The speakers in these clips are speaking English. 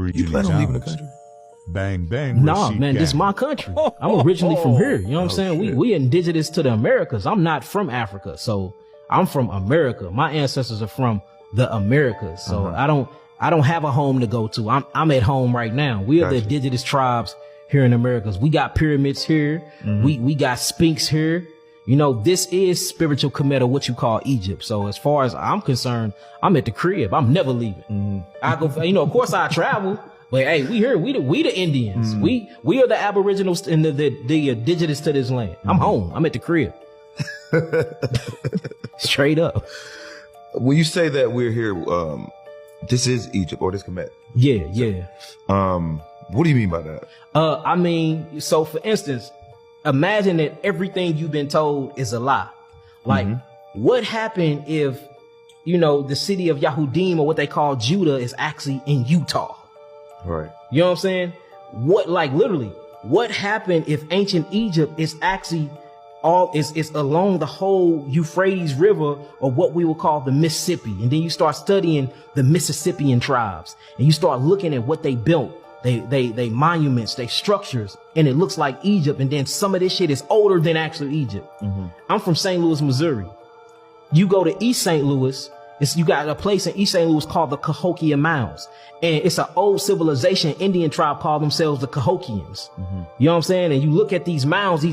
You plan on leaving the country? Bang, bang. Nah, man, this is my country. I'm originally from here. You know what I'm saying? We indigenous to the Americas. I'm not from Africa. So I'm from America. My ancestors are from the Americas. So I don't have a home to go to. I'm at home right now. We are the indigenous tribes here in Americas. We got pyramids here. We got Sphinx here. You know, this is spiritual Kemet, what you call Egypt. So as far as I'm concerned, I'm at the crib. I'm never leaving. I go, you know, of course I travel, but hey, we here. We the Indians. We are the aboriginals and the indigenous to this land. I'm home. I'm at the crib. Straight up. When you say that we're here, this is Egypt or this Kemet. Yeah. What do you mean by that? I mean, so for instance, imagine that everything you've been told is a lie. Like, what happened if, you know, the city of Yahudim, or what they call Judah, is actually in Utah? Right. You know what I'm saying? What, like, literally, what happened if ancient Egypt is actually is along the whole Euphrates River, or what we would call the Mississippi? And then you start studying the Mississippian tribes, and you start looking at what they built. They monuments, they structures, and it looks like Egypt. And then some of this shit is older than actually Egypt. I'm from St. Louis, Missouri. You go to East St. Louis, you got a place in East St. Louis called the Cahokia Mounds. And it's an old civilization, Indian tribe called themselves the Cahokians. You know what I'm saying? And you look at these mounds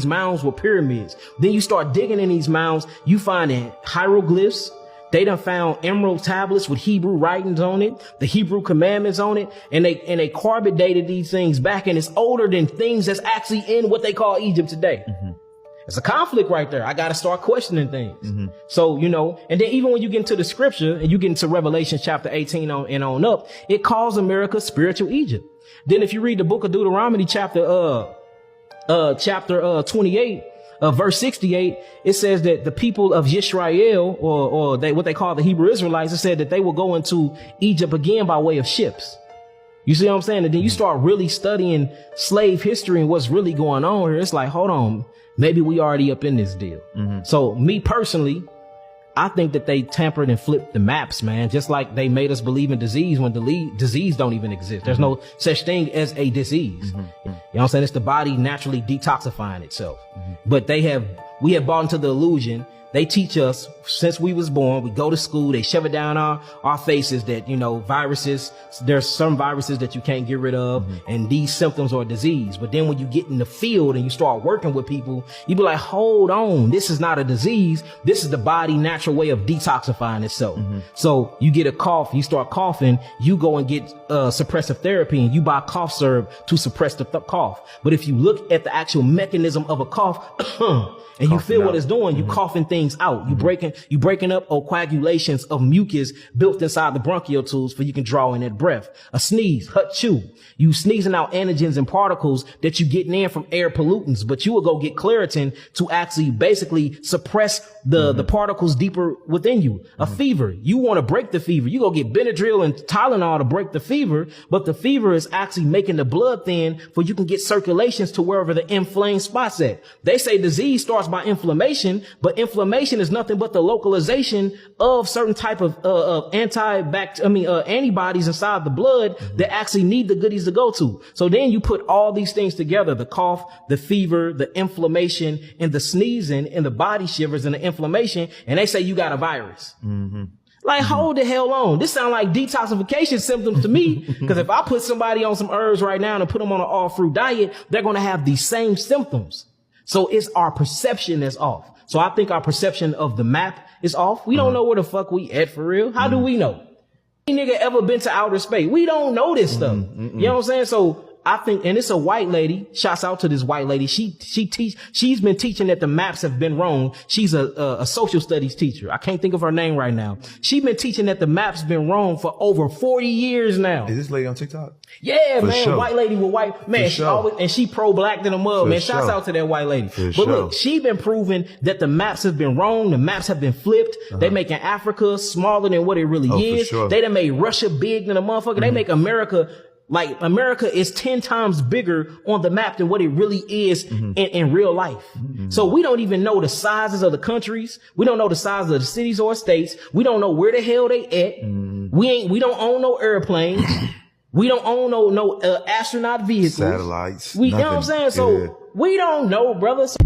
were pyramids. Then you start digging in these mounds, you find hieroglyphs. They done found emerald tablets with Hebrew writings on it, the Hebrew commandments on it, and they carbon dated these things back, and it's older than things that's actually in what they call Egypt today. It's a conflict right there. I got to start questioning things. So, you know, and then even when you get into the scripture and you get into Revelation chapter 18 and on up, it calls America spiritual Egypt. Then if you read the book of Deuteronomy chapter 28, verse 68, it says that the people of Yisrael, or what they call the Hebrew Israelites, it said that they will go into Egypt again by way of ships. You see what I'm saying? And then you start really studying slave history and what's really going on here. It's like, hold on, maybe we already up in this deal. So me personally, I think that they tampered and flipped the maps, man. Just like they made us believe in disease when disease don't even exist. There's no such thing as a disease. You know what I'm saying? It's the body naturally detoxifying itself. But we have bought into the illusion. They teach us since we was born, we go to school, they shove it down our faces that, you know, viruses, there's some viruses that you can't get rid of, and these symptoms are disease. But then when you get in the field and you start working with people, you be like, hold on, this is not a disease. This is the body natural way of detoxifying itself. So you get a cough, you start coughing, you go and get suppressive therapy, and you buy cough syrup to suppress the cough. But if you look at the actual mechanism of a cough, and you feel what it's doing, you coughing things out. You breaking up coagulations of mucus built inside the bronchial tubes for you can draw in that breath. A sneeze, chew. You sneezing out antigens and particles that you getting in from air pollutants, but you will go get Claritin to actually basically suppress the particles deeper within you. A fever, you want to break the fever. You go get Benadryl and Tylenol to break the fever, but the fever is actually making the blood thin for you can get circulations to wherever the inflamed spots at. They say disease starts by inflammation, but inflammation is nothing but the localization of certain type of antibodies inside the blood that actually need the goodies to go to. So then you put all these things together, the cough, the fever, the inflammation, and the sneezing, and the body shivers, and the inflammation, and they say you got a virus. Like, hold the hell on. This sounds like detoxification symptoms to me, because if I put somebody on some herbs right now and put them on an all-fruit diet, they're going to have these same symptoms. So it's our perception that's off. So I think our perception of the map is off. We don't know where the fuck we at for real. How do we know? Any nigga ever been to outer space? We don't know this stuff. You know what I'm saying? So I think, and it's a white lady, shouts out to this white lady. She's been teaching that the maps have been wrong. She's a social studies teacher. I can't think of her name right now. She's been teaching that the maps been wrong for over 40 years now. Is this lady on TikTok? Yeah, For man, sure. white lady with white, man, For she sure. always, and she pro-black than a mug, For man. Shouts sure. out to that white lady. For But sure. look, she been proving that the maps have been wrong. The maps have been flipped. They making Africa smaller than what it really Oh, for is. sure. They done made Russia big than a motherfucker. They make America, like, America is 10 times bigger on the map than what it really is in real life. So we don't even know the sizes of the countries. We don't know the size of the cities or states. We don't know where the hell they at. We don't own no airplanes. We don't own no astronaut vehicles. Satellites. You know what I'm nothing. saying? So Yeah. we don't know, brother. So